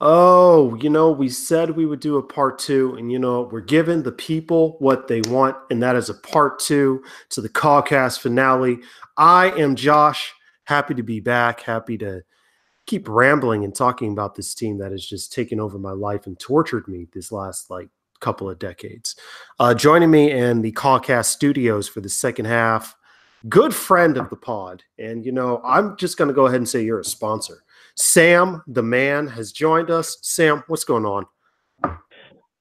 Oh, we said we would do a part two, and we're giving the people what they want, and that is a part two to the CawCast finale. I am Josh, happy to be back, happy to keep rambling and talking about this team that has just taken over my life and tortured me this last couple of decades. Joining me in the CawCast studios for the second half, good friend of the pod, and I'm just going to go ahead and say you're a sponsor. Sam, the man, has joined us. Sam, what's going on?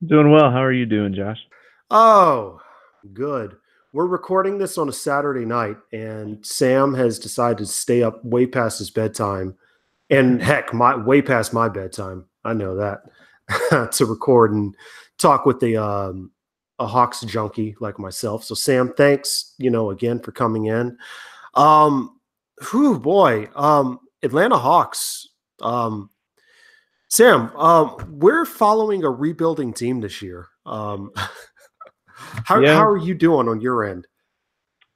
Doing well. How are you doing, Josh? Oh, good. We're recording this on a Saturday night, and Sam has decided to stay up way past his bedtime, and heck, way past my bedtime. I know that to record and talk with a Hawks junkie like myself. So, Sam, thanks, again for coming in. Whew, boy, Atlanta Hawks. Sam, we're following a rebuilding team this year. How are you doing on your end?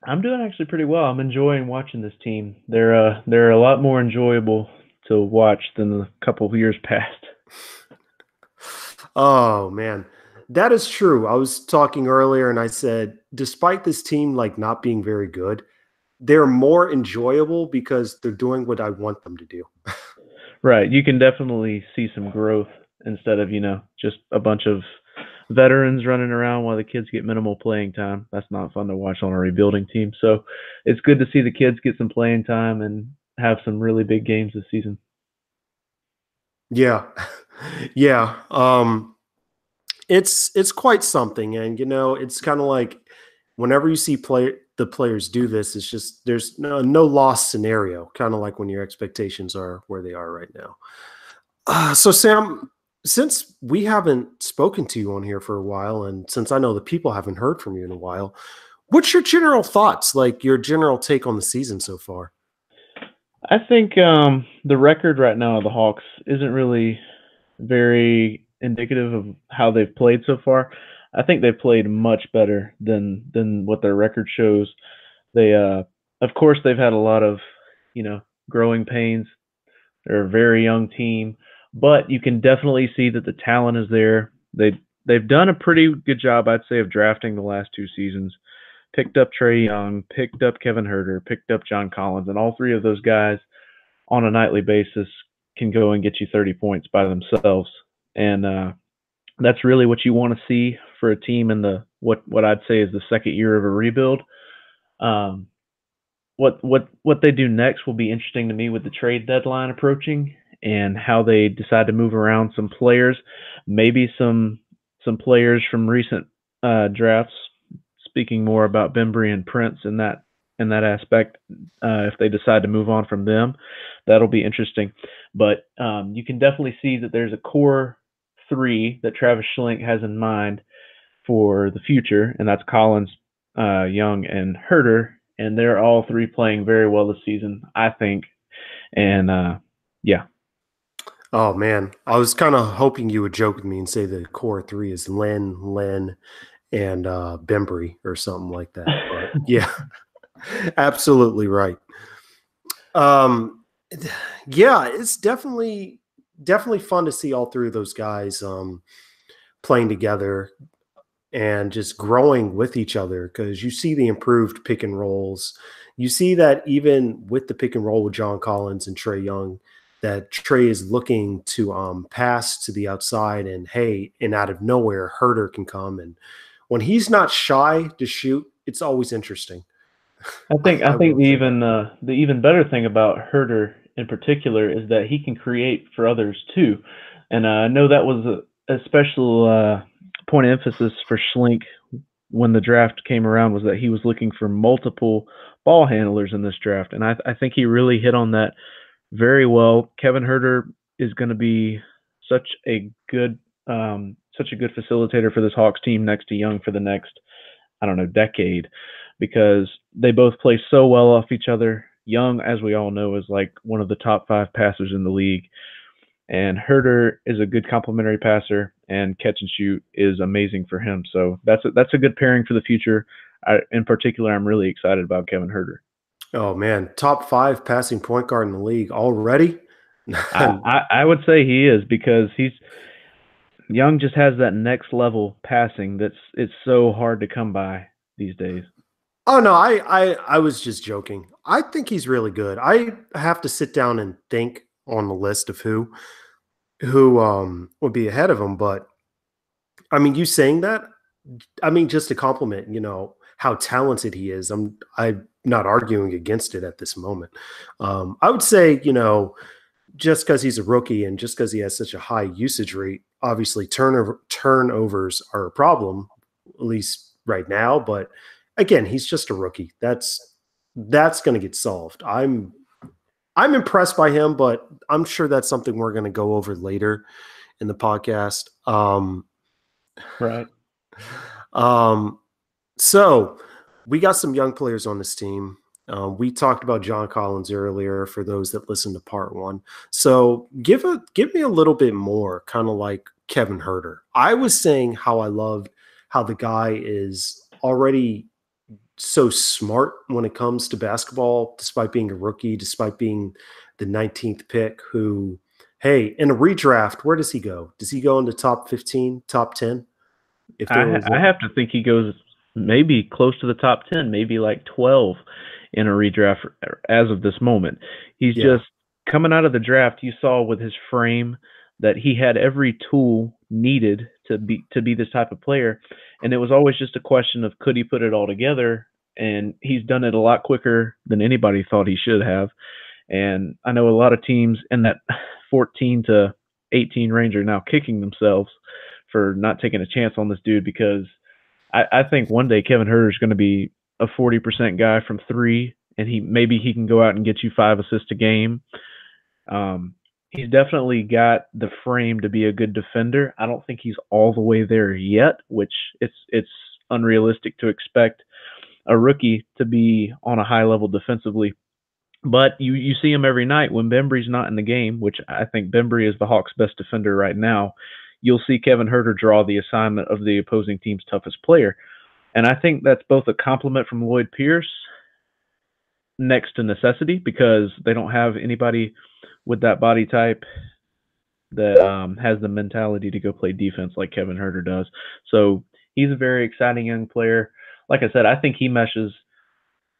I'm doing actually pretty well. I'm enjoying watching this team. They're a lot more enjoyable to watch than the couple of years past. Oh man, that is true. I was talking earlier and I said, despite this team not being very good, they're more enjoyable because they're doing what I want them to do. Right. You can definitely see some growth instead of, just a bunch of veterans running around while the kids get minimal playing time. That's not fun to watch on a rebuilding team. So it's good to see the kids get some playing time and have some really big games this season. Yeah. Yeah. It's quite something. And it's kind of like whenever you see the players do this, it's just there's no loss scenario, kind of like when your expectations are where they are right now. So Sam, since we haven't spoken to you on here for a while, and since I know the people haven't heard from you in a while, what's your general thoughts, your general take on the season so far? I think the record right now of the Hawks isn't really very indicative of how they've played so far. I think they've played much better than what their record shows. They of course they've had a lot of, growing pains. They're a very young team, but you can definitely see that the talent is there. They've done a pretty good job, I'd say, of drafting the last two seasons. Picked up Trey Young, picked up Kevin Herter, picked up John Collins, and all three of those guys on a nightly basis can go and get you 30 points by themselves. And that's really what you want to see for a team in the what I'd say is the second year of a rebuild. Um, what they do next will be interesting to me with the trade deadline approaching and how they decide to move around some players, maybe some players from recent drafts. Speaking more about Bembry and Prince in that aspect, if they decide to move on from them, that'll be interesting. But you can definitely see that there's a core three that Travis Schlenk has in mind for the future, and that's Collins, Young, and Herter, and they're all three playing very well this season, I think. And yeah. Oh man, I was kind of hoping you would joke with me and say the core three is Len, and Bembry or something like that. But yeah, absolutely right. Yeah, it's definitely fun to see all three of those guys playing together and just growing with each other, because you see the improved pick and rolls. You see that even with the pick and roll with John Collins and Trey Young, that Trey is looking to pass to the outside, and hey, and out of nowhere, Herter can come, and when he's not shy to shoot, it's always interesting. I think the even better thing about Herter in particular is that he can create for others too, and I know that was a special point of emphasis for Schlink when the draft came around, was that he was looking for multiple ball handlers in this draft, and I think he really hit on that very well. Kevin Herter is going to be such a good such a good facilitator for this Hawks team next to Young for the next, I don't know, decade, because they both play so well off each other. Young, as we all know, is like one of the top five passers in the league, and Herter is a good complementary passer, and catch and shoot is amazing for him. So that's a good pairing for the future. In particular, I'm really excited about Kevin Herter. Oh man, top five passing point guard in the league already. I would say he is because he's Young just has that next level passing it's so hard to come by these days. Oh no, I was just joking. I think he's really good. I have to sit down and think on the list of who would be ahead of him, but I mean, you saying that, I mean, just a compliment, how talented he is. I'm not arguing against it at this moment. I would say, just because he's a rookie and just because he has such a high usage rate, obviously turnovers are a problem, at least right now. But again, he's just a rookie. That's going to get solved. I'm impressed by him, but I'm sure that's something we're going to go over later in the podcast. Right. Um, so we got some young players on this team. We talked about John Collins earlier for those that listened to part one. So give me a little bit more, kind of like Kevin Herter. I was saying how I loved how the guy is already so smart when it comes to basketball, despite being a rookie, despite being the 19th pick. Who, hey, in a redraft, where does he go? Does he go into top 15, top 10? If there was I have to think he goes maybe close to the top 10, maybe like 12 in a redraft as of this moment. He's yeah, just coming out of the draft. You saw with his frame that he had every tool needed to be this type of player, and it was always just a question of could he put it all together. And he's done it a lot quicker than anybody thought he should have. And I know a lot of teams in that 14 to 18 range are now kicking themselves for not taking a chance on this dude because I think one day Kevin Herter is going to be a 40% guy from three, and he can go out and get you 5 assists a game. He's definitely got the frame to be a good defender. I don't think he's all the way there yet, which it's unrealistic to expect a rookie to be on a high level defensively. But you see him every night when Bembry's not in the game, which I think Bembry is the Hawks' best defender right now. You'll see Kevin Herter draw the assignment of the opposing team's toughest player. And I think that's both a compliment from Lloyd Pierce next to necessity because they don't have anybody with that body type that has the mentality to go play defense like Kevin Herter does. So he's a very exciting young player. Like I said, I think he meshes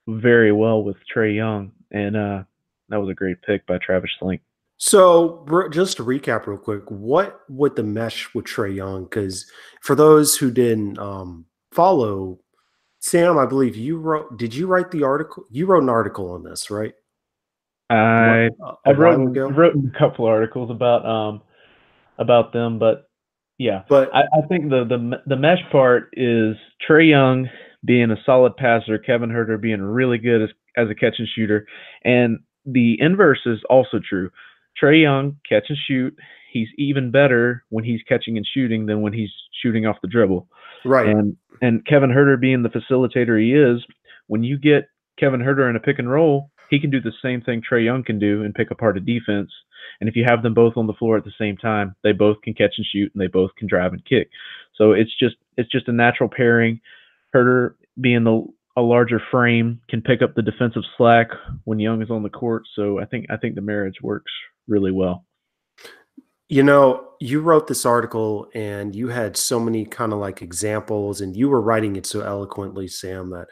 very well with Trae Young, and that was a great pick by Travis Slink. So just to recap real quick, what would the mesh with Trae Young? Because for those who didn't follow, Sam, I believe you wrote. Did you write the article? You wrote an article on this, right? What I a I've while ago. written a couple articles about them, but yeah, But I think the mesh part is Trae Young being a solid passer, Kevin Herter being really good as a catch and shooter, and the inverse is also true. Trae Young catch and shoot. He's even better when he's catching and shooting than when he's shooting off the dribble. right, And Kevin Herter being the facilitator he is, when you get Kevin Herter in a pick and roll, he can do the same thing Trae Young can do and pick apart a defense. And if you have them both on the floor at the same time, they both can catch and shoot and they both can drive and kick. So it's just a natural pairing. Herter being a larger frame can pick up the defensive slack when Young is on the court. So I think the marriage works really well. you wrote this article and you had so many kind of like examples, and you were writing it so eloquently, Sam, that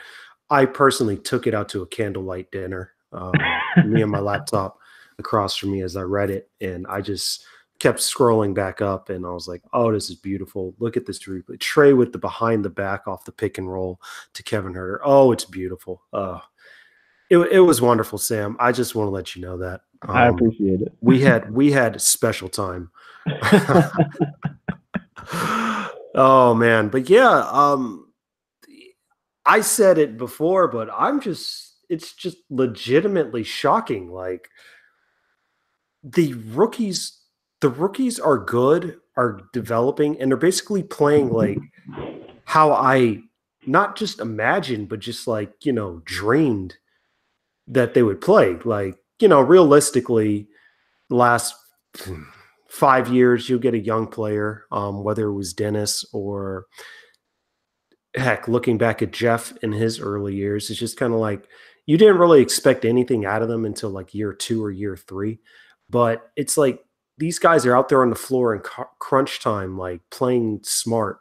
I personally took it out to a candlelight dinner. Me and my laptop across from me as I read it, and I just kept scrolling back up, and I was like, "Oh, this is beautiful! Look at this replay. Trey with the behind the back off the pick and roll to Kevin Herter. Oh, it's beautiful. It was wonderful, Sam. I just want to let you know that I appreciate it. we had special time. Oh man, but yeah, I said it before, but it's just legitimately shocking. Like the rookies, the rookies are good, are developing, and they're basically playing like how I not just imagined, but just like, dreamed that they would play. Like, realistically, last 5 years, you'll get a young player, whether it was Dennis or heck, looking back at Jeff in his early years, it's just kind of like you didn't really expect anything out of them until like year 2 or year 3. but it's like these guys are out there on the floor in crunch time, like playing smart,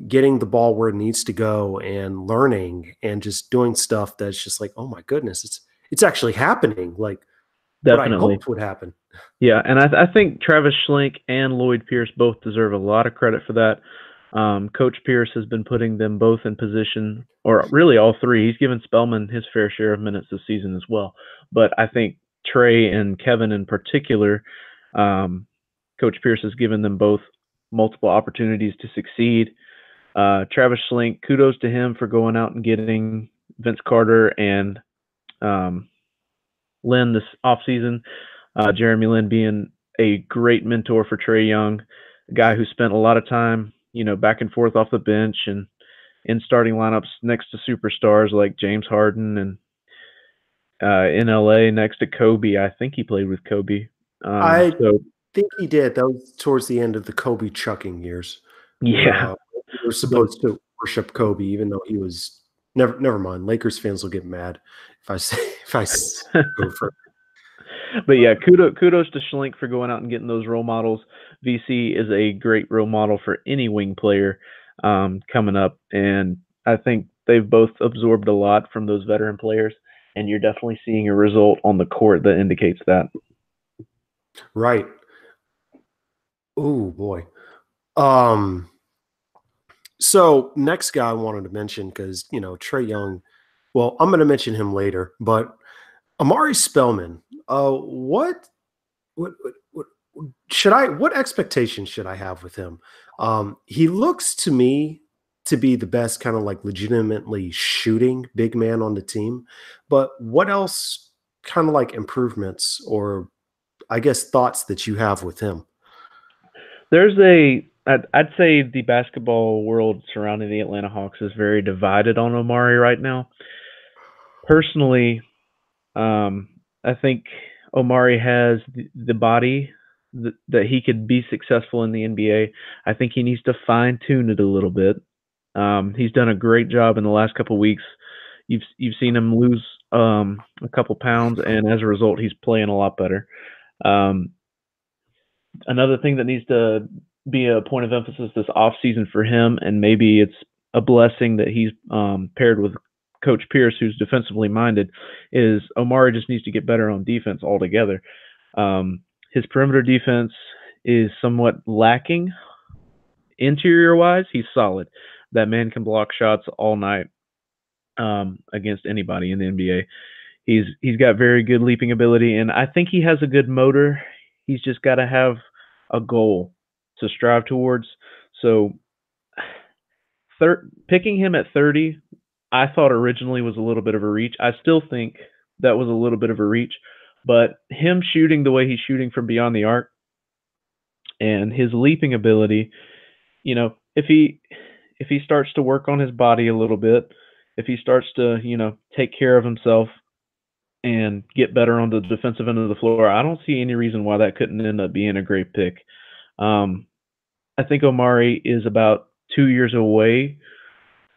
getting the ball where it needs to go, and learning and just doing stuff that's just like, oh my goodness, it's actually happening. Like what I Definitely. hoped would happen. Yeah, and I think Travis Schlenk and Lloyd Pierce both deserve a lot of credit for that. Coach Pierce has been putting them both in position, or really all three. He's given Spellman his fair share of minutes this season as well. But I think Trey and Kevin in particular, um, Coach Pierce has given them both multiple opportunities to succeed. Travis Schlenk, kudos to him for going out and getting Vince Carter and um, Lynn this offseason. Jeremy Lin being a great mentor for Trey Young, a guy who spent a lot of time, back and forth off the bench and in starting lineups next to superstars like James Harden and in LA next to Kobe. I think he played with Kobe. I So think he did. That was towards the end of the Kobe chucking years, where yeah, we were but supposed to worship Kobe, even though he was never. Never mind. Lakers fans will get mad if I say if go for. but yeah, kudos to Schlink for going out and getting those role models. VC is a great role model for any wing player coming up, and I think they've both absorbed a lot from those veteran players, and you're definitely seeing a result on the court that indicates that. Right. Oh boy. Um. So next guy I wanted to mention, because Trey Young. Well, I'm going to mention him later, but Amari Spellman. What should I? What expectations should I have with him? He looks to me to be the best kind of like legitimately shooting big man on the team. But what else kind of like improvements or I guess thoughts that you have with him? I'd say the basketball world surrounding the Atlanta Hawks is very divided on Omari right now. Personally, I think Omari has the body that he could be successful in the NBA. I think he needs to fine tune it a little bit. He's done a great job in the last couple of weeks. You've seen him lose a couple pounds, and as a result, he's playing a lot better. Um, Another thing that needs to be a point of emphasis this off season for him, and maybe it's a blessing that he's paired with Coach Pierce, who's defensively minded, is Omari just needs to get better on defense altogether. His perimeter defense is somewhat lacking. Interior wise, he's solid. That man can block shots all night against anybody in the NBA. He's got very good leaping ability, and I think he has a good motor. He's just got to have a goal to strive towards. So, picking him at 30, I thought originally was a little bit of a reach. I still think that was a little bit of a reach, but him shooting the way he's shooting from beyond the arc and his leaping ability, if he starts to work on his body a little bit, if he starts to, take care of himself and get better on the defensive end of the floor, I don't see any reason why that couldn't end up being a great pick. Um, I think Omari is about 2 years away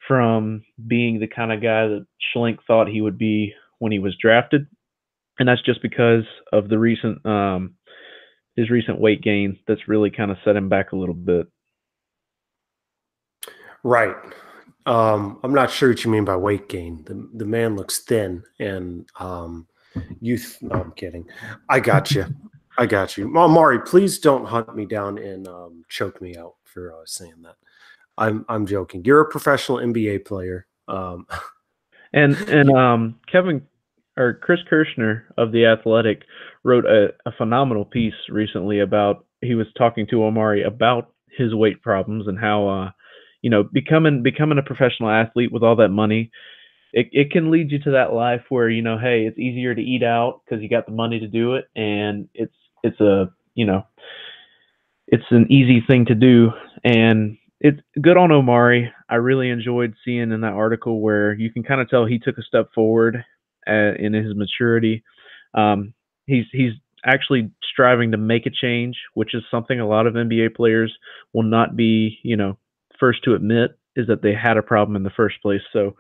from being the kind of guy that Schlenk thought he would be when he was drafted, and that's just because of the recent his recent weight gain that's really kind of set him back a little bit. Right. I'm not sure what you mean by weight gain. The man looks thin and youth. No, I'm kidding. I got you. I got you. Mari, please don't hunt me down and choke me out for saying that. I'm joking. You're a professional NBA player. And Kevin or Chris Kirschner of the Athletic wrote a phenomenal piece recently about he was talking to Omari about his weight problems and how becoming a professional athlete with all that money, it can lead you to that life where hey, it's easier to eat out because you got the money to do it, and it's a it's an easy thing to do. And it's good on Omari. I really enjoyed seeing in that article where you can kind of tell he took a step forward in his maturity. He's actually striving to make a change, which is something a lot of NBA players will not be, first to admit, is that they had a problem in the first place. So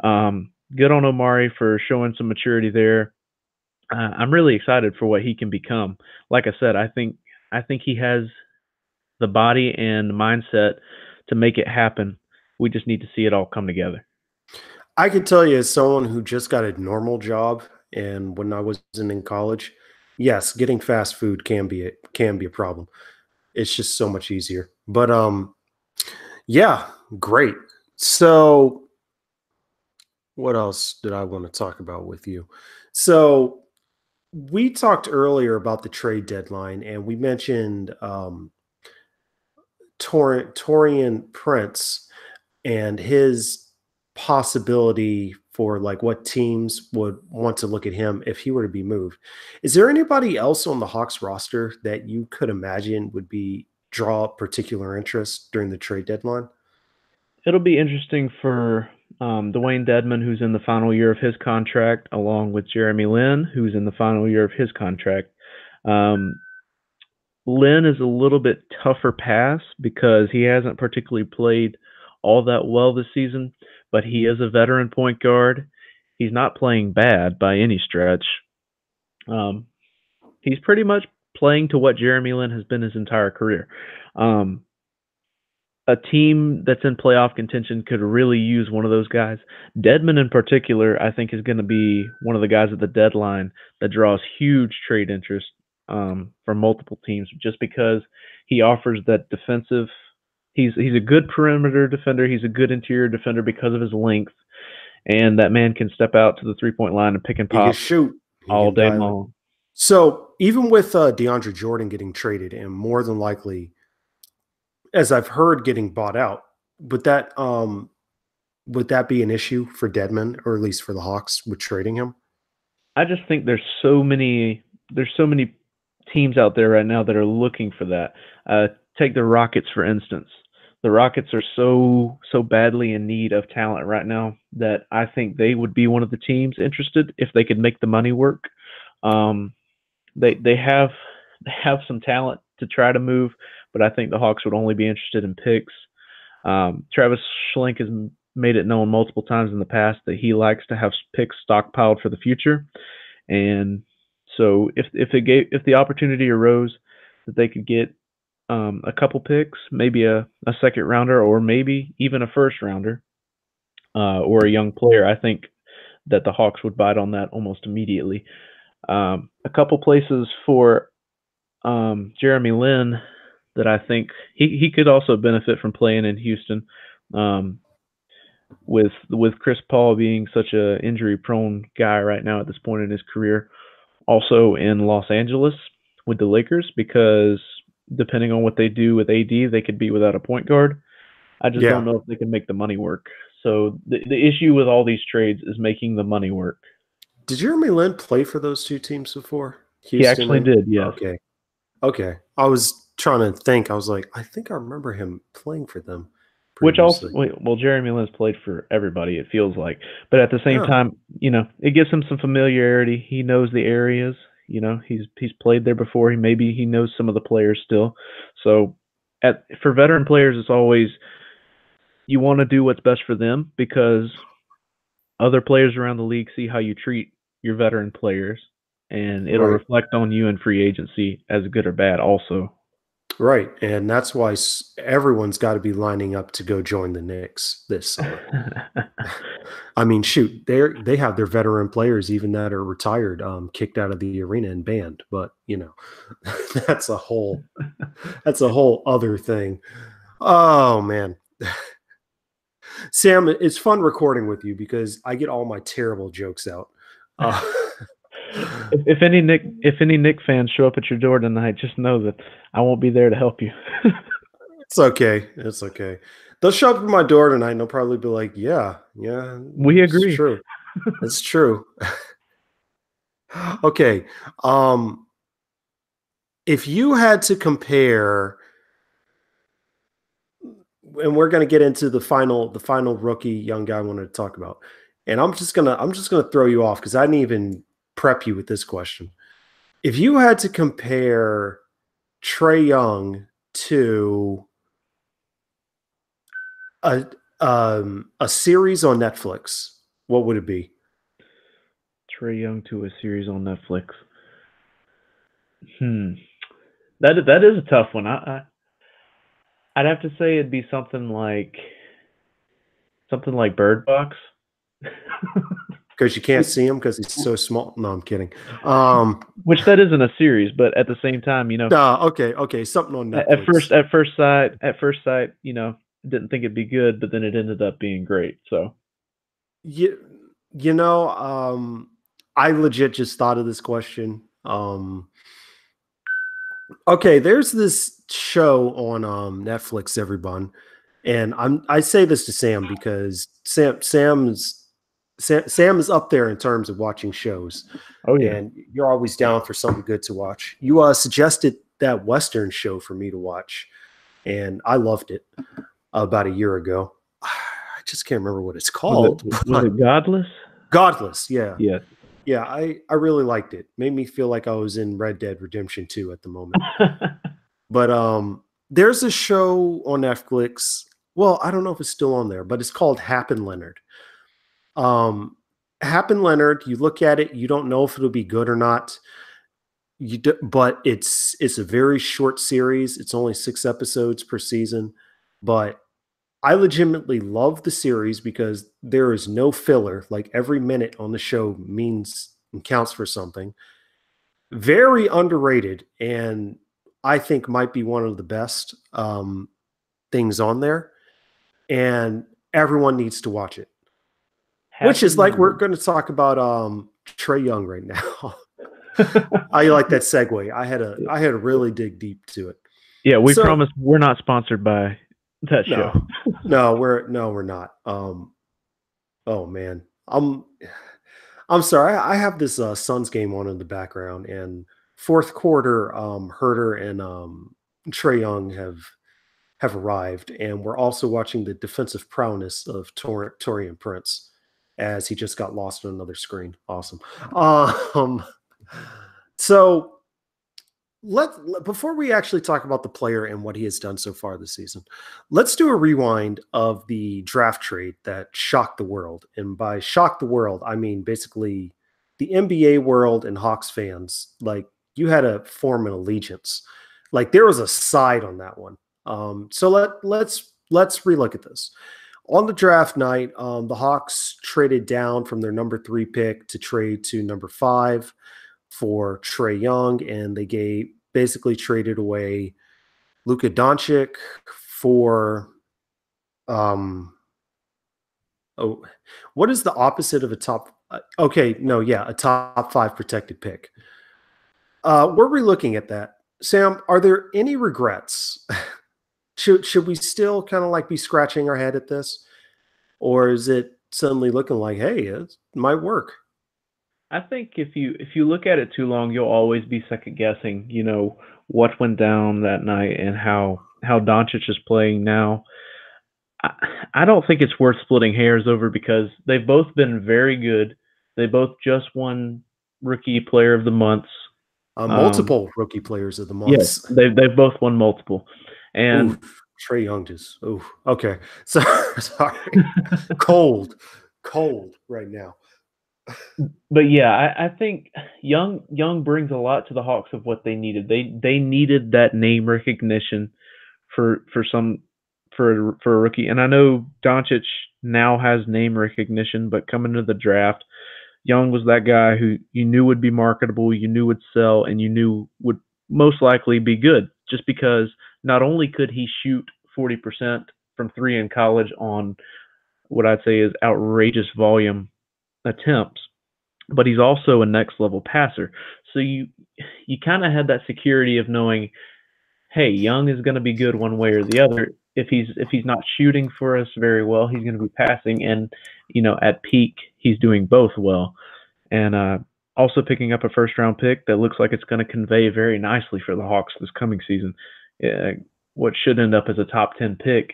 good on Omari for showing some maturity there. I'm really excited for what he can become. Like I said, I think he has the body and mindset to make it happen. We just need to see it all come together. I could tell you as someone who just got a normal job and when I wasn't in college, yes, getting fast food can be a problem. It's just so much easier. But yeah, great. So what else did I want to talk about with you? So we talked earlier about the trade deadline and we mentioned Torian Prince and his possibility for like what teams would want to look at him if he were to be moved. Is there anybody else on the Hawks roster that you could imagine would be draw particular interest during the trade deadline? It'll be interesting for Dwayne Dedman, who's in the final year of his contract, along with Jeremy Lin, who's in the final year of his contract. Um, Lin is a little bit tougher pass because he hasn't particularly played all that well this season, but he is a veteran point guard. He's not playing bad by any stretch. Um, he's pretty much playing to what Jeremy Lin has been his entire career. Um, a team that's in playoff contention could really use one of those guys. Dedman, in particular, I think is going to be one of the guys at the deadline that draws huge trade interest from multiple teams, just because he offers that defensive. He's a good perimeter defender. He's a good interior defender because of his length, and that man can step out to the 3-point line and pick and He can pop shoot. He all can day dial it. long. So even with DeAndre Jordan getting traded and more than likely, as I've heard, getting bought out, would that be an issue for Deadman or at least for the Hawks with trading him? I just think there's so many teams out there right now that are looking for that. Take the Rockets for instance. The Rockets are so badly in need of talent right now that I think they would be one of the teams interested if they could make the money work. Um, they have some talent to try to move, but I think the Hawks would only be interested in picks. Travis Schlenk has made it known multiple times in the past that he likes to have picks stockpiled for the future, and so if the opportunity arose that they could get a couple picks, maybe a second rounder, or maybe even a first rounder, or a young player, I think that the Hawks would bite on that almost immediately. A couple places for Jeremy Lin that I think he could also benefit from playing in Houston. Um, with Chris Paul being such a injury prone guy right now at this point in his career, also in Los Angeles with the Lakers because depending on what they do with AD, they could be without a point guard. I just don't Yeah. know if they can make the money work. So the issue with all these trades is making the money work. Did Jeremy Lin play for those two teams before? He Houston actually and did, yes. okay. Okay. I was trying to think. I was like, I think I remember him playing for them Which also, previously. well, Jeremy Lin's played for everybody. It feels like, but at the same Yeah. time, it gives him some familiarity. He knows the areas. He's played there before. He knows some of the players still. So, for veteran players, it's always you want to do what's best for them because other players around the league see how you treat your veteran players, and it'll Right. reflect on you in free agency as good or bad. Also, Right. And that's why everyone's got to be lining up to go join the Knicks this summer. I mean, shoot, they have their veteran players even that are retired, kicked out of the arena and banned. But that's a whole that's a whole other thing. Oh man, Sam, it's fun recording with you because I get all my terrible jokes out. Uh, if any Nick fans show up at your door tonight, just know that I won't be there to help you. it's okay. It's okay. They'll show up at my door tonight and they'll probably be like, "Yeah, yeah, We it's agree. true. It's true." Okay. Um, if you had to compare, and we're going to get into the final rookie young guy I wanted to talk about, and I'm just gonna throw you off because I didn't even prep you with this question. If you had to compare Trey Young to a series on Netflix, what would it be? Trey Young to a series on Netflix. Hmm. That is a tough one. I'd have to say it'd be something like Bird Box. Because you can't see him because he's so small. No, I'm kidding. Um, Which that isn't a series, but at the same time, okay, okay, something on at Netflix. first sight, didn't think it'd be good, but then it ended up being great. So, You, you know, I legit just thought of this question. Okay, there's this show on Netflix, everyone, and I say this to Sam because Sam is up there in terms of watching shows, oh yeah, and you're always down for something good to watch. You suggested that Western show for me to watch, and I loved it about a year ago. I just can't remember what it's called, was but it Godless? Godless, yeah. Yes. Yeah, I really liked it. Made me feel like I was in Red Dead Redemption 2 at the moment. But there's a show on Netflix. Well, I don't know if it's still on there, but it's called Happen Leonard. Um Happen Leonard, you look at it, you don't know if it'll be good or not. But it's a very short series. It's only 6 episodes per season, but I legitimately love the series because there is no filler. Like every minute on the show means and counts for something. Very underrated, and I think might be one of the best things on there. And everyone needs to watch it. Which is Happen like we're Leonard. going to talk about Trey Young right now. I like that segue. I had to really dig deep to it. Yeah, we So promise we're not sponsored by that show. no, we're not. Oh man, I'm sorry. I have this Suns game on in the background, and fourth quarter, Herter and Trey Young have arrived, and we're also watching the defensive prowess of Torian Prince as he just got lost on another screen. Awesome. Um, so before we actually talk about the player and what he has done so far this season, let's do a rewind of the draft trade that shocked the world. And by shocked the world, I mean basically the NBA world and Hawks fans. Like you had to form an allegiance. Like there was a side on that one. So let's relook at this. On the draft night, the Hawks traded down from their number 3 pick to trade to number 5 for Trey Young, and they basically traded away Luka Doncic for oh, what is the opposite of a top? Okay, no, yeah, a top 5 protected pick. We're relooking at that. Sam, are there any regrets? Should we still kind of like be scratching our head at this, or is it suddenly looking like, hey, it might work? I think if you look at it too long, you'll always be second guessing, what went down that night and how Doncic is playing now. I, I don't think it's worth splitting hairs over because they've both been very good. They both just won Rookie Player of the Months. Um, Multiple rookie players of the yes, months. they've both won multiple, Ooh, and Trey Young just. Ooh, okay. So sorry. Cold right now. but yeah, I think Young brings a lot to the Hawks of what they needed. They needed that name recognition for some for a rookie. And I know Doncic now has name recognition, but coming to the draft, Young was that guy who you knew would be marketable, you knew would sell, and you knew would most likely be good. Just because not only could he shoot 40% from 3 in college on what I'd say is outrageous volume attempts, but he's also a next level passer. So you kind of had that security of knowing, hey, Young is going to be good one way or the other. If he's not shooting for us very well, he's going to be passing, and at peak he's doing both well. And also picking up a first round pick that looks like it's going to convey very nicely for the Hawks this coming season. What should end up as a top 10 pick,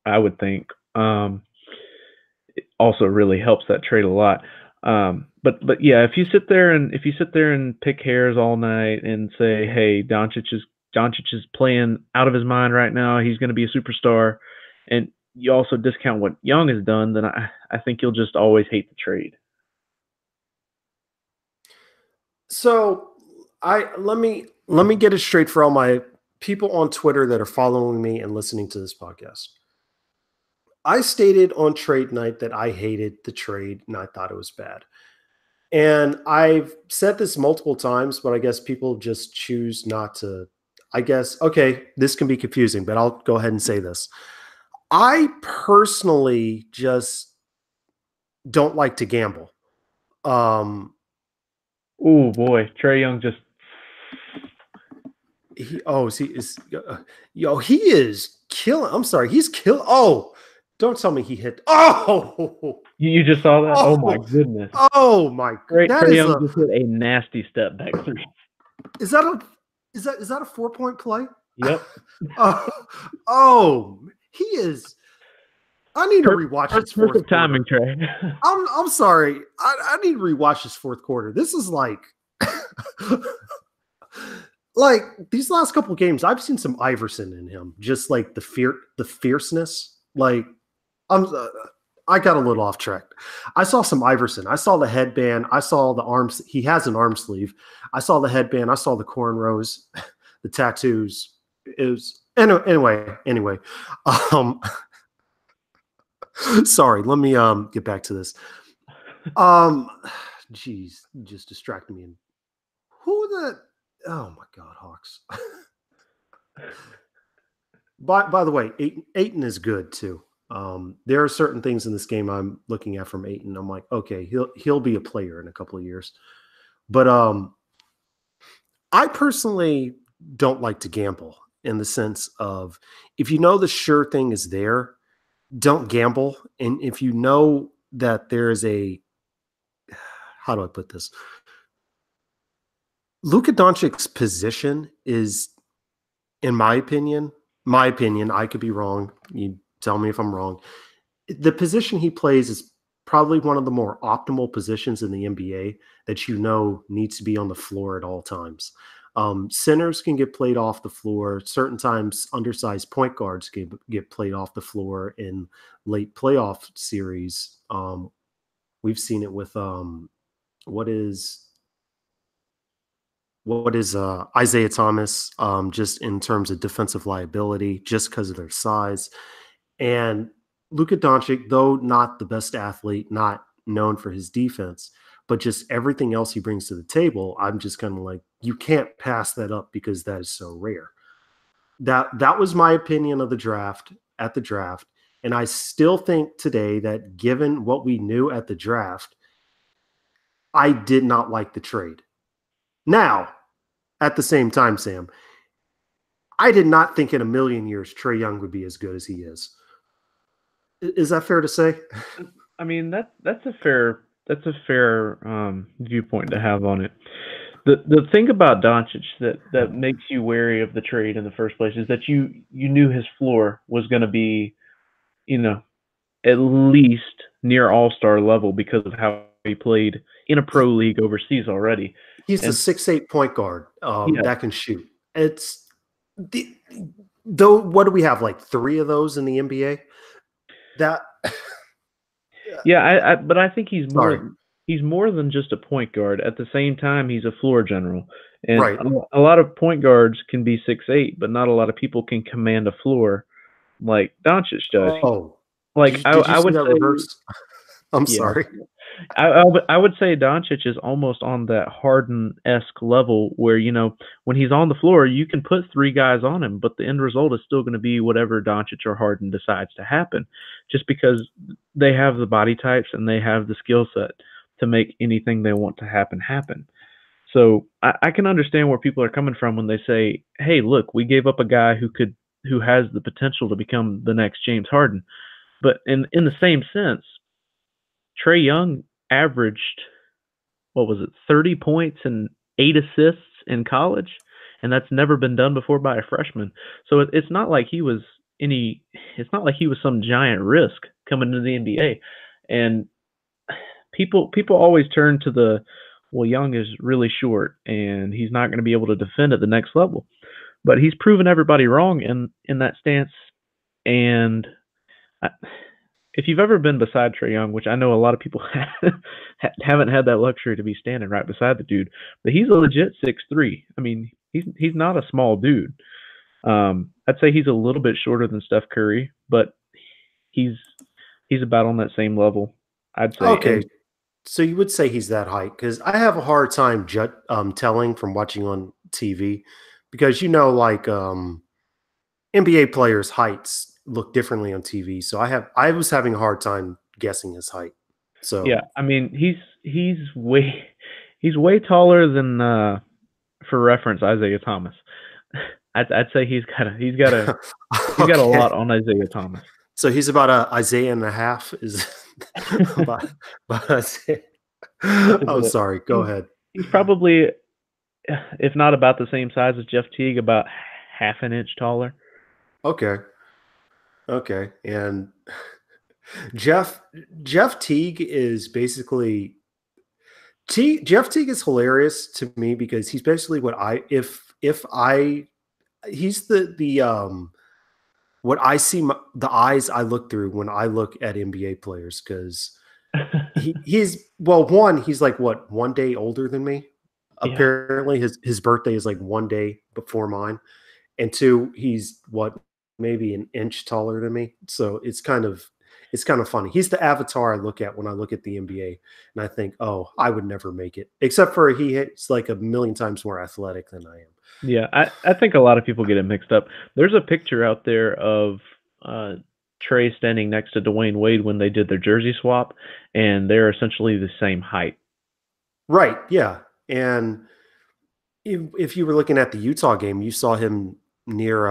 I would think. It also really helps that trade a lot. But yeah, if you sit there and pick hairs all night and say, hey, Doncic is playing out of his mind right now, he's going to be a superstar, and you also discount what Young has done, then I think you'll just always hate the trade. So let me get it straight for all my people on Twitter that are following me and listening to this podcast. I stated on trade night that I hated the trade and I thought it was bad. And I've said this multiple times, but I guess people just choose not to. I guess, okay, this can be confusing, but I'll go ahead and say this. I personally just don't like to gamble. Um, Oh boy, Trey Young just he is killing. I'm sorry, he's kill. Oh, don't tell me he hit. Oh, you just saw that? Oh my oh, goodness. oh my! That Trey is Young a. just hit a nasty step back three. Is that a? Is that a 4-point play? Yep. Oh, oh, he is. I need to rewatch his fourth Perfect quarter. timing, Trey. I'm sorry. I need to rewatch his fourth quarter. This is like like these last couple of games, I've seen some Iverson in him. Just like the fierceness. Like I'm I got a little off track. I saw some Iverson. I saw the headband. I saw the arms. He has an arm sleeve. I saw the headband. I saw the cornrows, the tattoos. It was anyway. Um Sorry, let me get back to this. Geez, you just distracted me. Who the oh my god, Hawks. By the way, Aiton is good too. There are certain things in this game I'm looking at from Aiton. I'm like, okay, he'll be a player in a couple of years. But I personally don't like to gamble in the sense of if you know the sure thing is there, don't gamble. And if you know that there's a, how do I put this? Luka Doncic's position is, in my opinion, I could be wrong. You tell me if I'm wrong. The position he plays is probably one of the more optimal positions in the NBA that you know needs to be on the floor at all times. Centers can get played off the floor. Certain times, undersized point guards can get played off the floor in late playoff series. We've seen it with what is Isaiah Thomas, just in terms of defensive liability, just because of their size. And Luka Doncic, though not the best athlete, not known for his defense, but just everything else he brings to the table, I'm just kind of like, you can't pass that up because that is so rare. That was my opinion of the draft at the draft. And I still think today that given what we knew at the draft, I did not like the trade. Now, at the same time, Sam, I did not think in a million years Trey Young would be as good as he is. Is that fair to say? I mean that's a fair viewpoint to have on it. The thing about Doncic that makes you wary of the trade in the first place is that you knew his floor was going to be, you know, at least near all-star level because of how he played in a pro league overseas already. He's a And 6'8" point guard yeah, that can shoot. It's the though. What do we have? Like 3 of those in the NBA. That yeah, but I think sorry, he's more than just a point guard. At the same time, he's a floor general, and right? a lot of point guards can be 6'8", but not a lot of people can command a floor like Doncic does. Oh, Like did you I see would that say, reverse? I'm yeah, sorry. I would say Doncic is almost on that Harden-esque level where, when he's on the floor, you can put 3 guys on him, but the end result is still going to be whatever Doncic or Harden decides to happen, just because they have the body types and they have the skill set to make anything they want to happen happen. So I can understand where people are coming from when they say, "Hey, look, we gave up a guy who has the potential to become the next James Harden." But in the same sense, Trey Young averaged, what was it, 30 points and 8 assists in college, and that's never been done before by a freshman. So it's not like he was it's not like he was some giant risk coming into the NBA. And people always turn to well, Young is really short and he's not going to be able to defend at the next level. But he's proven everybody wrong in that stance, and I, if you've ever been beside Trey Young, which I know a lot of people haven't had that luxury to be standing right beside the dude, but he's a legit 6'3". I mean, he's not a small dude. I'd say he's a little bit shorter than Steph Curry, but he's he's about on that same level, I'd say. Okay, And so you would say he's that height because I have a hard time telling from watching on TV because like NBA players' heights look differently on TV. So I was having a hard time guessing his height. yeah, So I mean, he's way taller than for reference Isaiah Thomas. I'd say he's got a okay, lot on Isaiah Thomas. so he's about a Isaiah and a half. Is about, about Isaiah. Is I'm it? sorry. Go He's ahead. he's probably, if not about the same size as Jeff Teague, about half an inch taller. Okay. Okay. And Jeff Jeff Teague is basically Jeff Teague is hilarious to me because he's basically what I if I he's the what I see the eyes I look through when I look at NBA players because he's well one he's like what 1 day older than me. Yeah, Apparently his birthday is like 1 day before mine, and two he's what maybe an inch taller than me. So it's kind of funny. He's the avatar I look at when I look at the NBA, and I think, oh, I would never make it. Except for he's like a million times more athletic than I am. yeah. I think a lot of people get it mixed up. There's a picture out there of uh, Trey standing next to Dwayne Wade when they did their jersey swap, and they're essentially the same height. Right? Yeah. And if you were looking at the Utah game, you saw him near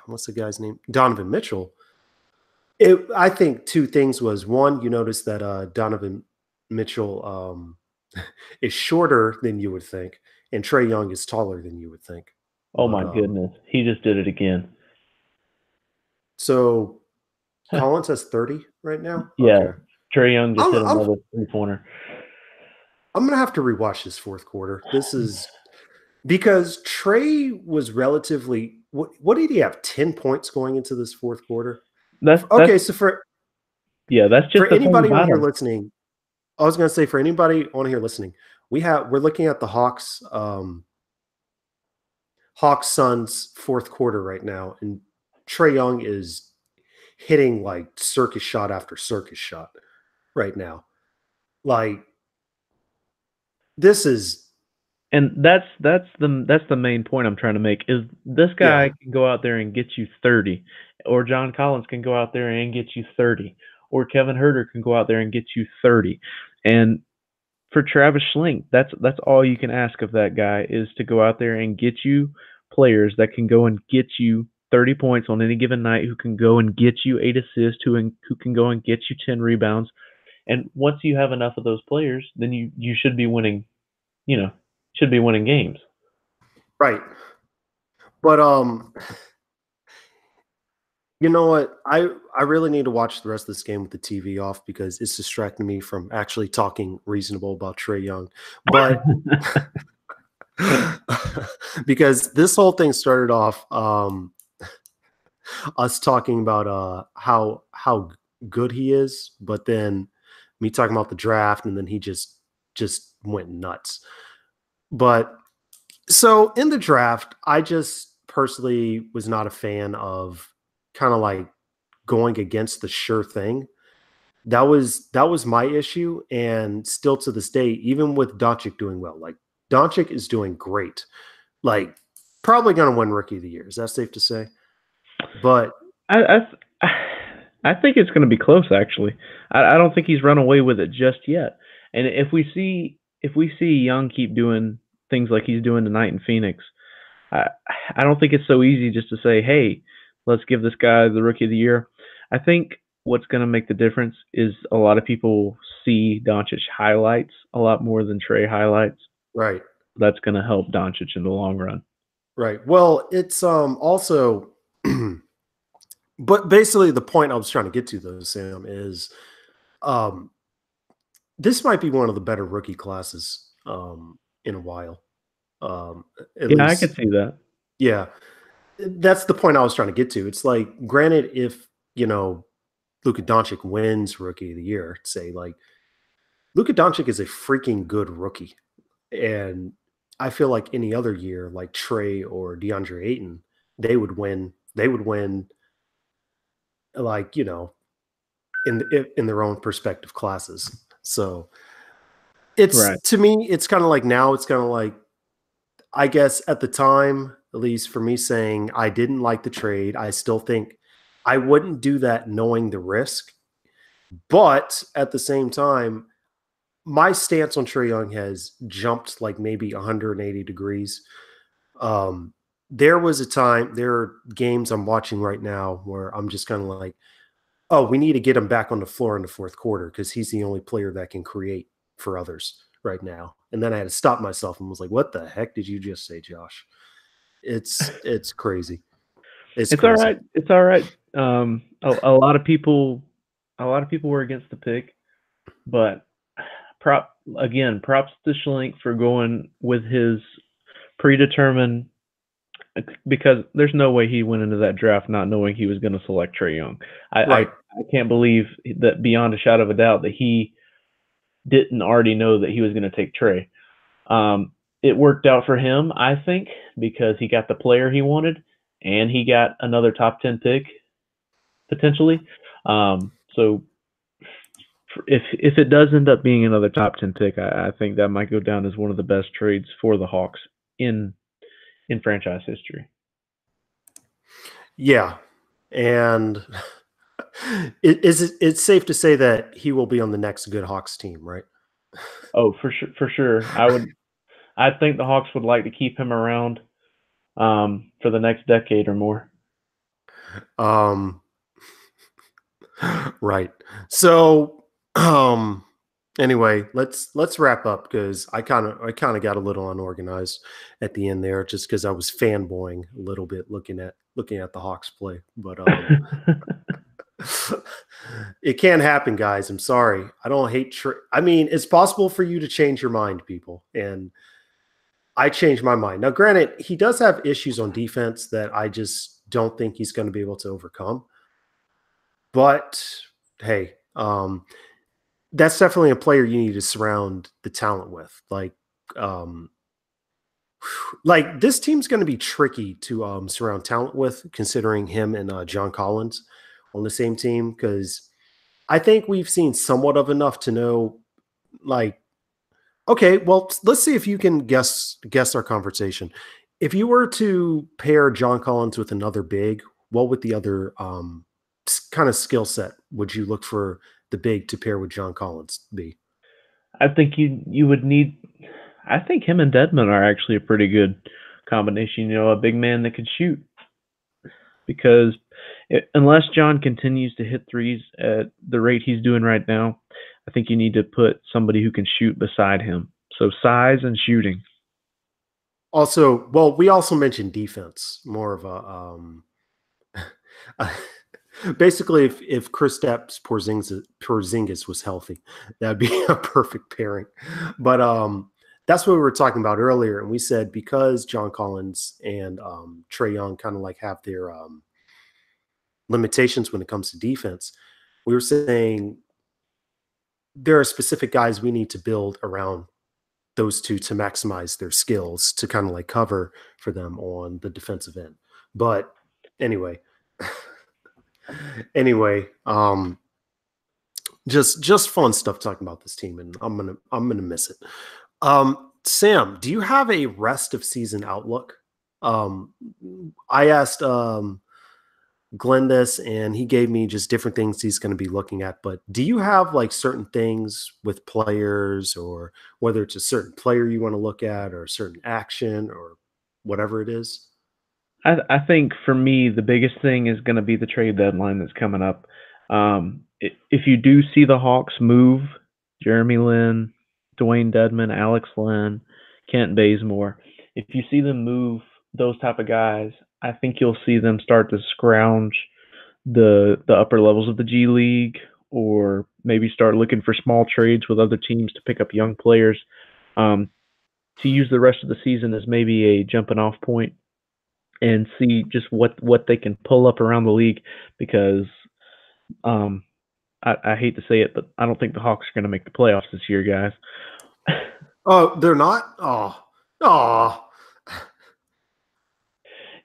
what's the guy's name? Donovan Mitchell. I think two things was one, you notice that Donovan Mitchell is shorter than you would think, and Trey Young is taller than you would think. Oh But my goodness, he just did it again. so Collins has 30 right now. Yeah, Okay, Trey Young just I'm hit I'm another 3-pointer. I'm gonna have to rewatch this fourth quarter. This is because Trey was relatively what did he have? 10 points going into this fourth quarter. That's Okay, so yeah, that's for just the thing anybody on about here him. listening, I was going to say for anybody on here listening, we're looking at the Hawks Suns fourth quarter right now, and Trey Young is hitting like circus shot after circus shot right now. Like this is And that's the main point I'm trying to make is this yeah, guy can go out there and get you 30, or John Collins can go out there and get you 30, or Kevin Herter can go out there and get you 30. And for Travis Schlenk, that's all you can ask of that guy is to go out there and get you players that can go and get you 30 points on any given night, who can go and get you 8 assists, who can go and get you 10 rebounds. And once you have enough of those players, then you should be winning, you know, should be winning games. right. But you know what? I really need to watch the rest of this game with the TV off because it's distracting me from actually talking reasonable about Trey Young. But because this whole thing started off us talking about how good he is, but then me talking about the draft, and then he just went nuts. But so in the draft, I just personally was not a fan of kind of like going against the sure thing. That was my issue, and still to this day, even with Doncic doing well, like Doncic is doing great, like probably going to win Rookie of the Year. Is that safe to say? But I I, I think it's going to be close. Actually, I don't think he's run away with it just yet. And if we see Young keep doing things like he's doing tonight in Phoenix, I I don't think it's so easy just to say, hey, let's give this guy the Rookie of the Year. I think what's going to make the difference is a lot of people see Doncic highlights a lot more than Trey highlights. right, That's going to help Doncic in the long run. right. Well, it's also, but basically the point I was trying to get to though, Sam, is um this might be one of the better rookie classes in a while. At Yeah, I could least, see that. yeah. That's the point I was trying to get to. It's like, granted, if you know Luka Doncic wins Rookie of the Year, say like Luka Doncic is a freaking good rookie, and I feel like any other year, like Trey or DeAndre Ayton, they would win. They would win, like in their own perspective classes. So it's Right. to me, it's kind of like now. It's kind of like I guess at the time, at least for me, saying I didn't like the trade. I still think I wouldn't do that knowing the risk, but at the same time, my stance on Trae Young has jumped like maybe 180 degrees. Um, there was a time, there are games I'm watching right now where I'm just kind of like, oh, we need to get him back on the floor in the fourth quarter because he's the only player that can create for others right now. And then I had to stop myself and was like, what the heck did you just say, Josh? It's crazy. It's It's all crazy. right. It's all right. A lot of people, were against the pick, but props to Schlink for going with his predetermined, because there's no way he went into that draft not knowing he was going to select Trae Young. Right. I can't believe that beyond a shadow of a doubt that he didn't already know that he was going to take Trae. It worked out for him, I think, because he got the player he wanted and he got another top 10 pick potentially. So if it does end up being another top 10 pick, I think that might go down as one of the best trades for the Hawks in franchise history. Yeah. And it's safe to say that he will be on the next good Hawks team, right? Oh, for sure, for sure. I think the Hawks would like to keep him around for the next decade or more. Um, right. So, anyway, let's wrap up because I kind of got a little unorganized at the end there, just because I was fanboying a little bit looking at the Hawks play. But it can't happen, guys. I'm sorry. I don't hate. I mean, it's possible for you to change your mind, people, and I changed my mind. Now, granted, he does have issues on defense that I just don't think he's going to be able to overcome. But hey, that's definitely a player you need to surround the talent with. Um, like this team's going to be tricky to surround talent with, considering him and John Collins on the same team. Because I think we've seen somewhat of enough to know, like, okay, well, let's see if you can guess our conversation. If you were to pair John Collins with another big, what would the other kind of skill set would you look for the big to pair with John Collins be? I think you would need. I think him and Deadman are actually a pretty good combination. A big man that can shoot. Because unless John continues to hit threes at the rate he's doing right now, I think you need to put somebody who can shoot beside him. So size and shooting. Also, well, we also mentioned defense, more of a basically if Kristaps Porzingis was healthy, that'd be a perfect pairing. But that's what we were talking about earlier, and we said because John Collins and Trae Young kind of like have their limitations when it comes to defense, we were saying there are specific guys we need to build around those two to maximize their skills to kind of like cover for them on the defensive end. But anyway, anyway, just fun stuff talking about this team, and I'm gonna miss it. Sam, do you have a rest of season outlook? I asked Glenn this, and he gave me just different things he's going to be looking at. But do you have like certain things with players, or whether it's a certain player you want to look at, or a certain action, or whatever it is? I think for me the biggest thing is going to be the trade deadline that's coming up. If you do see the Hawks move Jeremy Lin, Dwayne Dedman, Alex Lynn, Kent Bazemore, if you see them move those type of guys, I think you'll see them start to scrounge the upper levels of the G League, or maybe start looking for small trades with other teams to pick up young players, to use the rest of the season as maybe a jumping off point and see just what they can pull up around the league, because I hate to say it, but I don't think the Hawks are going to make the playoffs this year, guys. Oh, they're not. Oh, oh.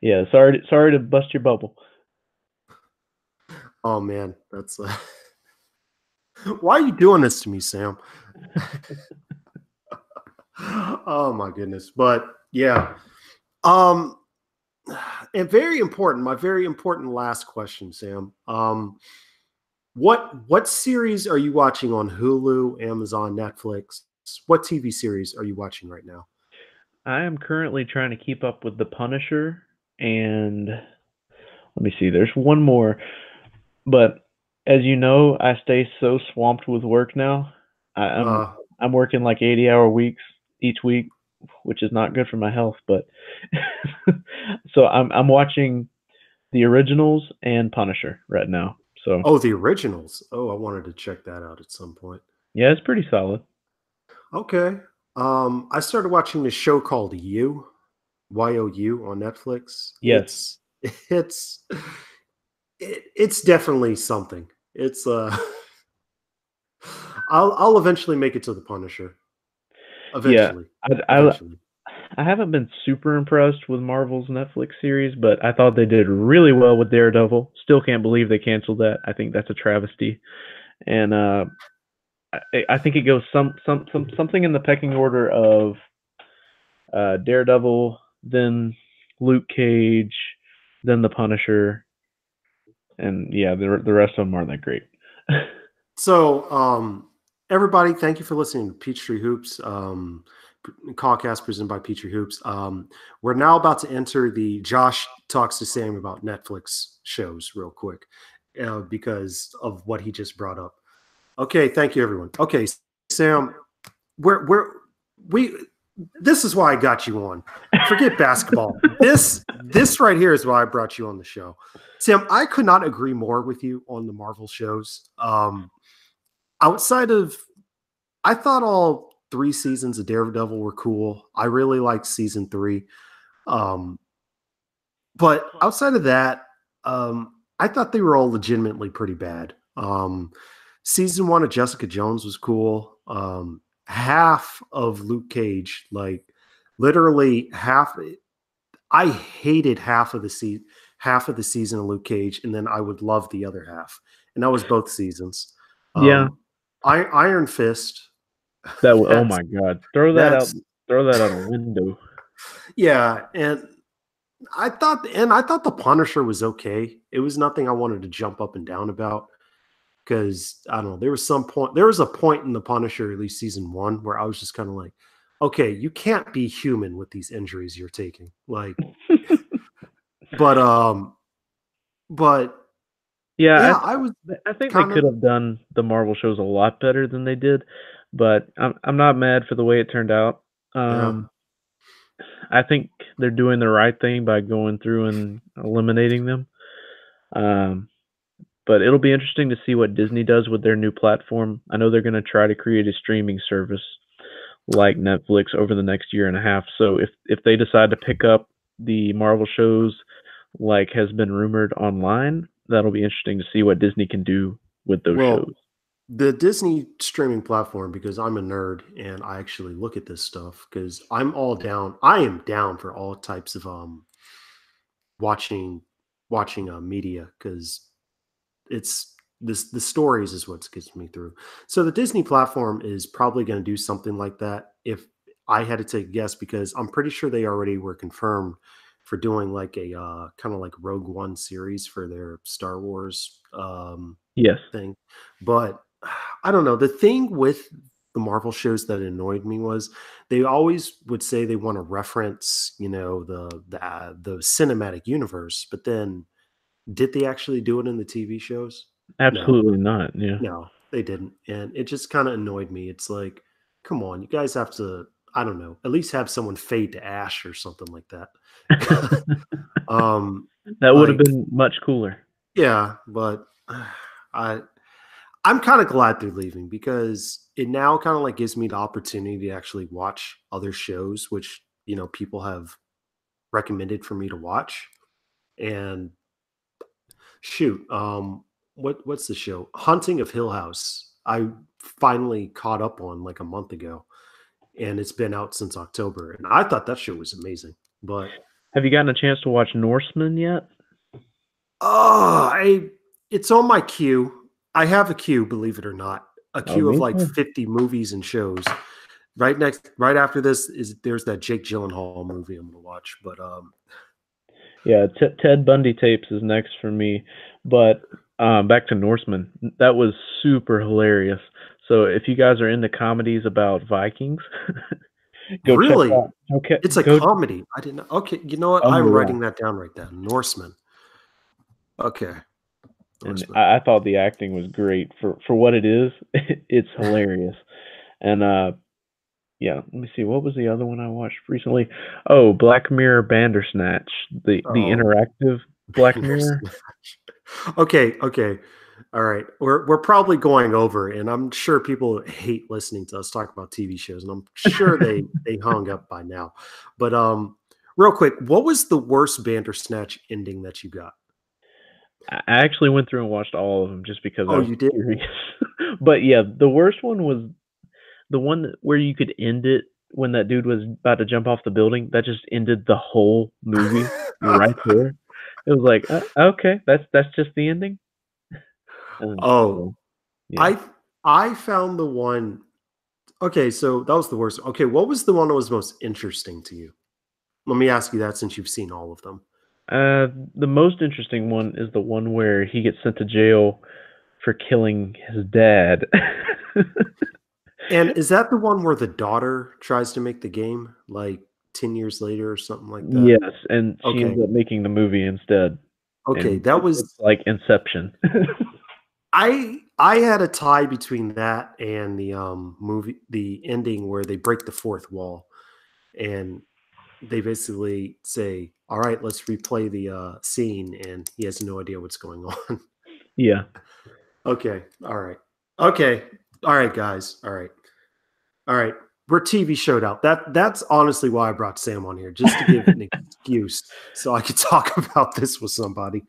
Yeah, sorry to bust your bubble. Oh man, that's why are you doing this to me, Sam? Oh my goodness. But yeah. Um and very important, my very important last question, Sam. What series are you watching on Hulu, Amazon, Netflix? What TV series are you watching right now? I am currently trying to keep up with The Punisher, and let me see. There's one more, but as you know, I stay so swamped with work now. I, I'm Uh I'm working like 80-hour weeks each week, which is not good for my health. But so I'm watching the originals and Punisher right now. So oh, the originals. Oh, I wanted to check that out at some point. yeah, it's pretty solid. Okay. I started watching this show called You on Netflix. Yes, It's it's definitely something. It's I'll eventually make it to the Punisher. yeah. Eventually. I I Eventually. I haven't been super impressed with Marvel's Netflix series, but I thought they did really well with Daredevil. Still can't believe they canceled that. I think that's a travesty. And I think it goes something in the pecking order of Daredevil, then Luke Cage, then the Punisher, and yeah, the rest of them aren't that great. So, everybody, thank you for listening to Peachtree Hoops, CawCast presented by Peachtree Hoops. We're now about to enter the Josh talks to Sam about Netflix shows real quick, because of what he just brought up. Okay, thank you, everyone. Okay, Sam, we're we. This is why I got you on. Forget basketball. This right here is why I brought you on the show. Sam, I could not agree more with you on the Marvel shows. Outside of, I thought all 3 seasons of Daredevil were cool. I really liked season 3. Um, but outside of that, I thought they were all legitimately pretty bad. Season 1 of Jessica Jones was cool. Half of Luke Cage, like literally half. I hated half of the season of Luke Cage, and then I would love the other half, and that was both seasons. Yeah, Um, Iron Fist. oh That's my god, throw that out, that's throw that out a window. yeah, and I thought the Punisher was okay. It was nothing I wanted to jump up and down about because I don't know. There was a point in the Punisher, at least season 1, where I was just kind of like, okay, you can't be human with these injuries you're taking. Like, but but Yeah, yeah, I was I think they kind could of have done the Marvel shows a lot better than they did, but I'm not mad for the way it turned out. yeah. Um, I think they're doing the right thing by going through and eliminating them. Um, but it'll be interesting to see what Disney does with their new platform. I know they're going to try to create a streaming service like Netflix over the next year and a half. So if they decide to pick up the Marvel shows like has been rumored online, that'll be interesting to see what Disney can do with those shows. Well, the Disney streaming platform, because I'm a nerd and I actually look at this stuff because I'm all down. I am down for all types of watching media because it's this the stories is what gets me through. So the Disney platform is probably going to do something like that if I had to take a guess because I'm pretty sure they already were confirmed for doing like a kind of like Rogue One series for their Star Wars Yes, thing. But I don't know. The thing with the Marvel shows that annoyed me was they always would say they want to reference, the cinematic universe, but then did they actually do it in the TV shows? No, absolutely not. Yeah. no, they didn't, and it just kind of annoyed me. It's like, come on, you guys have to. I don't know. At least have someone fade to ash or something like that. um, That would have like been much cooler. yeah, but I I'm kind of glad they're leaving because it now kind of like gives me the opportunity to actually watch other shows, which people have recommended for me to watch. And shoot, what's the show? Hunting of Hill House. I finally caught up on like a month ago, and it's been out since October. And I thought that show was amazing. But Have you gotten a chance to watch Norseman yet? I it's on my queue. I have a queue, believe it or not, a Oh, queue of me like too. 50 movies and shows. Right after this is there's that Jake Gyllenhaal movie I'm gonna watch. But Yeah, Ted Bundy tapes is next for me. But back to Norseman, that was super hilarious. So if you guys are into comedies about Vikings, go check really, out. Okay, it's a go. comedy. I didn't know. Okay, you know what? Oh I'm yeah, writing that down right now. Norseman. Okay, and Norseman. I thought the acting was great for what it is. It's hilarious. And yeah, let me see. What was the other one I watched recently? Oh, Black Mirror Bandersnatch, the Oh, interactive Black Mirror. Bandersnatch. Okay, okay. All right. We're probably going over, and I'm sure people hate listening to us talk about TV shows, and I'm sure they hung up by now. But real quick, what was the worst Bandersnatch ending that you got? I actually went through and watched all of them just because I Oh, was you did? curious. But yeah, the worst one was the one where you could end it when that dude was about to jump off the building. That just ended the whole movie right there. It was like, okay, that's just the ending. Oh, So yeah. I I found the one. Okay, so that was the worst. Okay, what was the one that was most interesting to you? Let me ask you that since you've seen all of them. The most interesting one is the one where he gets sent to jail for killing his dad. And is that the one where the daughter tries to make the game like 10 years later or something like that? Yes, and she ends Okay. up making the movie instead, Okay, and that it's was like Inception. I had a tie between that and the movie the ending where they break the fourth wall and they basically say, "All right, let's replay the scene," and he has no idea what's going on. Yeah. Okay. All right. Okay. All right, guys. All right. All right. We're TV showed out. That's honestly why I brought Sam on here, just to give an excuse so I could talk about this with somebody.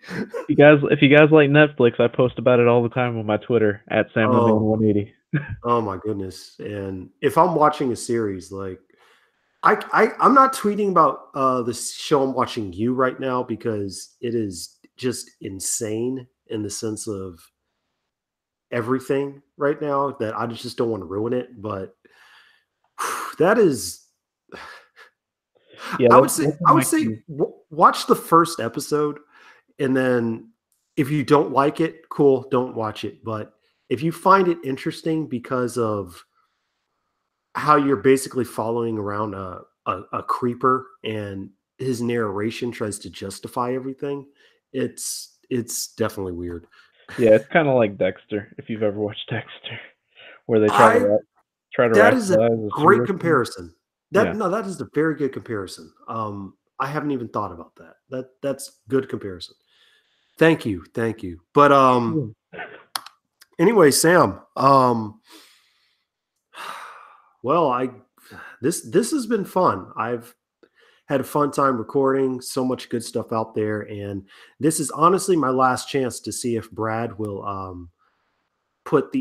If you guys like Netflix, I post about it all the time on my Twitter at Oh, SamTheMan180. oh my goodness. And if I'm watching a series, like I'm not tweeting about the show I'm watching you right now because it is just insane in the sense of everything right now that I just don't want to ruin it. But that is Yeah, that's I on would my say queue. watch the first episode, and then if you don't like it, cool, don't watch it. But if you find it interesting because of how you're basically following around a creeper and his narration tries to justify everything, it's definitely weird. Yeah, it's kind of like Dexter, if you've ever watched Dexter, where they I try to That is a rationalize a great serial killer. comparison. Yeah. That is a very good comparison. I haven't even thought about that. That's good comparison. Thank you, thank you. But Yeah. anyway, Sam, well, I this has been fun. I've had a fun time recording. So much good stuff out there, and this is honestly my last chance to see if Brad will put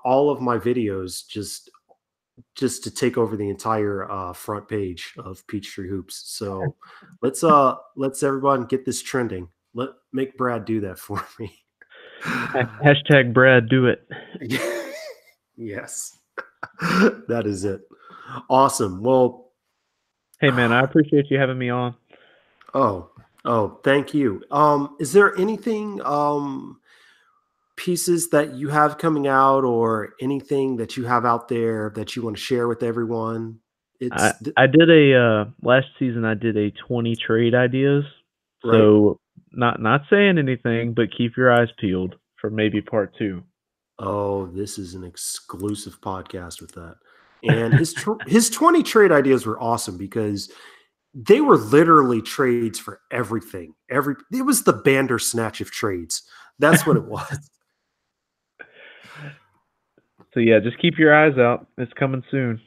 all of my videos just to take over the entire front page of Peachtree Hoops. So let's everyone get this trending. Let make Brad do that for me. Hashtag Brad, do it. Yes. That is it. Awesome. Well, Hey man, I appreciate you having me on. oh, thank you. Is there anything pieces that you have coming out or anything that you have out there that you want to share with everyone? I It's I did a last season I did a 20 trade ideas. right. So not saying anything, but keep your eyes peeled for maybe part 2. Oh, this is an exclusive podcast with that. And his 20 trade ideas were awesome because they were literally trades for everything. It was the Bandersnatch of trades. That's what it was. So yeah, just keep your eyes out. It's coming soon.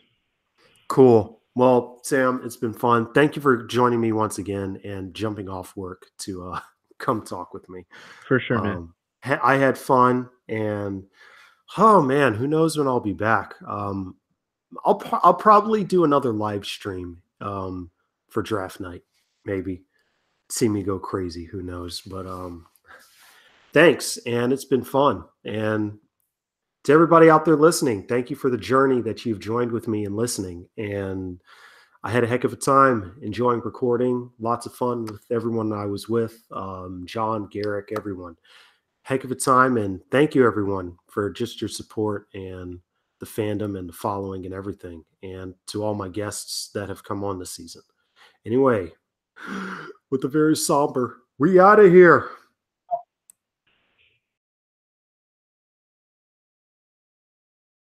Cool. Well, Sam, it's been fun. Thank you for joining me once again and jumping off work to come talk with me. For sure, man. Um, I had fun, and oh man, who knows when I'll be back? I'll probably do another live stream for draft night. Maybe see me go crazy. Who knows? But thanks, and it's been fun. And to everybody out there listening, thank you for the journey that you've joined with me in listening. And I had a heck of a time enjoying recording. Lots of fun with everyone I was with, John, Garrick, everyone. Heck of a time, and thank you everyone for just your support and the fandom and the following and everything, and to all my guests that have come on this season. Anyway, with the very somber, we out of here.